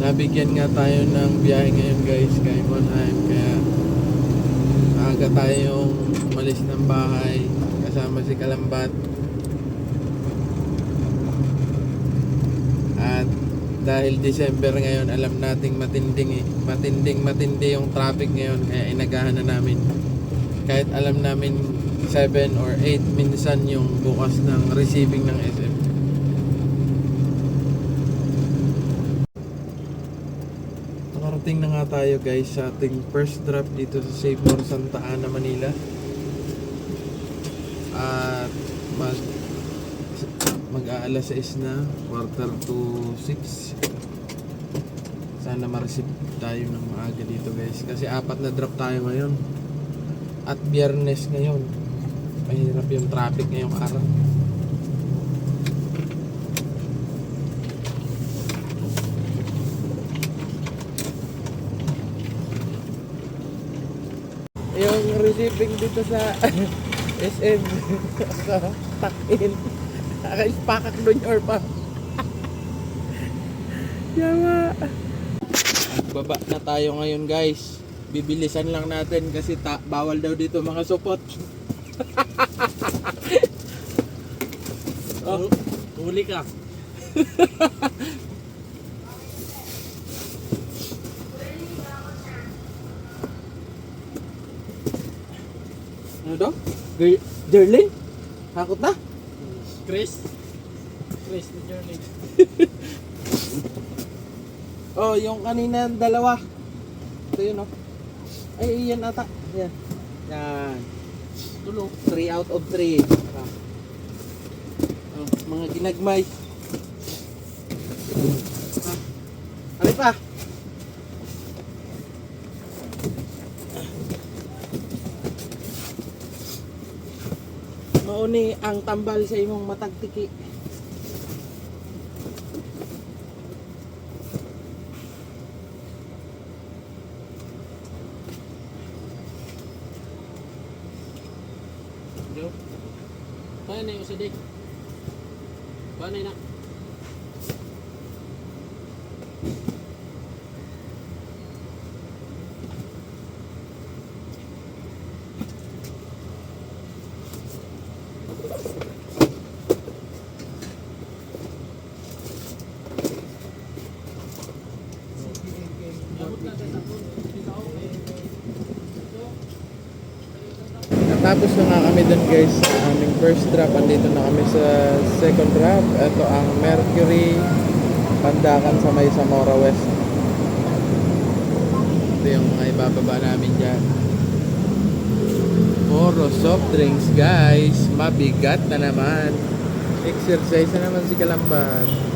nabigyan nga tayo ng biyahe ngayon guys kay Monheim, kaya aga tayong umalis ng bahay kasama si Kalambat. At dahil December ngayon, alam nating matindi yung traffic ngayon, kaya inagahan na namin. Kahit alam namin 7 or 8 minsan yung bukas ng receiving ng SM. Nakarating na nga tayo guys sa ating first drop dito sa Save More Santa Ana, Manila. At mag-aalas 6 na, quarter to 6. Sana ma-receive tayo ng maaga dito guys, kasi 4 na drop tayo ngayon at Biyernes ngayon. Mahirap yung traffic ngayong araw. Yung receiving dito sa SM sa Takin, naka-spakak doon or pa. Yawa. Baba na tayo ngayon guys. Bibilisan lang natin kasi bawal daw dito mga supot. Oh, huli ka. Ano daw? Jerlin? Hakot na? Chris ni Journey. Oh, yung kanina dalawa. Ito yun, oh. Ay, yan ata. Yan. Yan. Tulog. 3 out of 3. Oh, mga ginagmay. Ano pa? Mauni ang tambal sa imong matagtiki. Yo. Paano na yung usadig? Paano na? Tapos na nga kami dun guys sa aming first drop. Andito na kami sa second drop. Ito ang Mercury Pandakan sa may Zamora West. Ito yung mga ibababa namin dyan. Puro soft drinks guys. Mabigat na naman. Exercise na naman si Kalamban.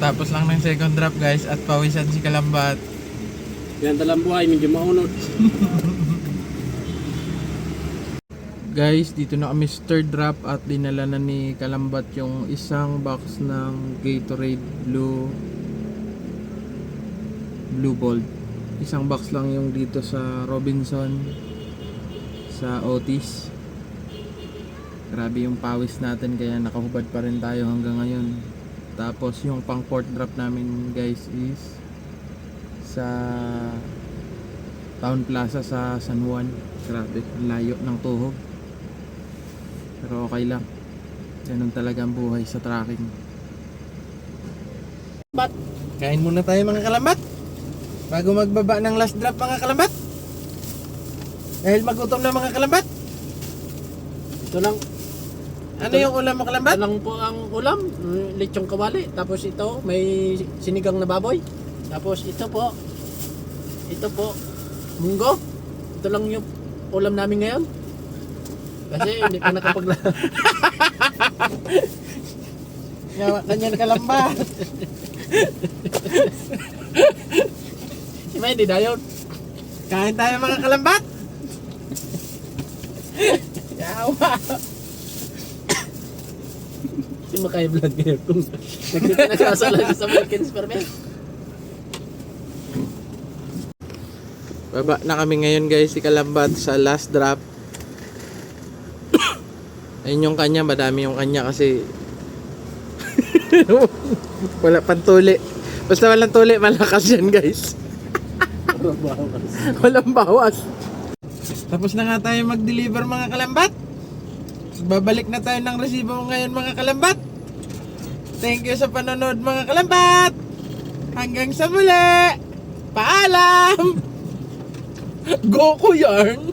Kakatapos lang ng second drop guys at pawisan si Kalambat. Yan talang buhay, medyo maunod. Guys, dito na kami sa third drop at dinala na ni Kalambat yung isang box ng Gatorade Blue Bolt. Isang box lang yung dito sa Robinson sa Otis. Grabe yung pawis natin kaya nakahubad pa rin tayo hanggang ngayon. Tapos yung pang fourth drop namin guys is sa Town Plaza sa San Juan. Grabe, ang layo ng tuhog. Pero okay lang. Ganun talaga ang buhay sa tracking. Kain muna tayo mga Kalambat bago magbaba ng last drop mga Kalambat. Dahil magutom na mga Kalambat. Ito lang. Ano yung ulam mo Kalambat? Ito lang po ang ulam. Lechong kawali. Tapos ito, may sinigang na baboy. Tapos ito po, munggo. Ito lang yung ulam namin ngayon. Kasi hindi pa nakapagla. Yawa kanyan Kalambat. Si May, hindi dayon. Kain tayo mga Kalambat. Yawa. Hindi makaya-vlog ngayon kung nagkasala siya sa Wilkins Permit. Baba na kami ngayon guys si Kalambat sa last drop. Ayun yung kanya, madami yung kanya kasi wala pang tuli. Basta walang tuli, malakas yan guys. Walang bawas. Tapos na nga tayo mag-deliver mga Kalambat. Babalik na tayo ng resibo ngayon mga Kalambat. Thank you sa panonood mga Kalambat. Hanggang sa muli. Paalam. Goku yarn.